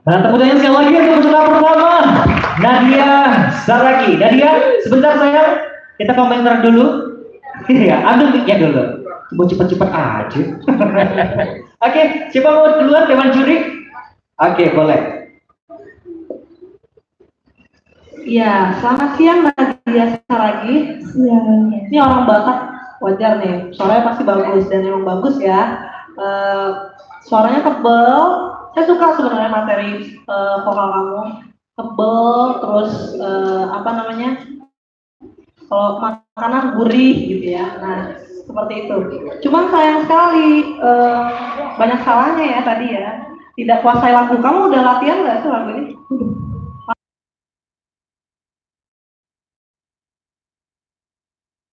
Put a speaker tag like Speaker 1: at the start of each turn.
Speaker 1: Nah, tepuk tangan sekali lagi untuk peserta pertama, Nadia Saragi. Nadia, sebentar sayang, kita komentar dulu. Ya, ambil mic-nya dulu. Mau cepat-cepat aja. Oke, siapa mau duluan Dewan Juri? Oke, boleh.
Speaker 2: Ya, selamat siang Nadia Saragi. Ini orang Batak, wajar nih. Suaranya pasti bagus dan emang bagus ya. Suaranya tebel. Saya suka sebenarnya materi vokal kamu. Tebel, terus apa namanya? Kalau makanan gurih gitu ya. Nah, seperti itu. Cuman sayang sekali banyak salahnya ya tadi ya. Tidak kuasai lagu. Kamu udah latihan nggak sih lagu ini?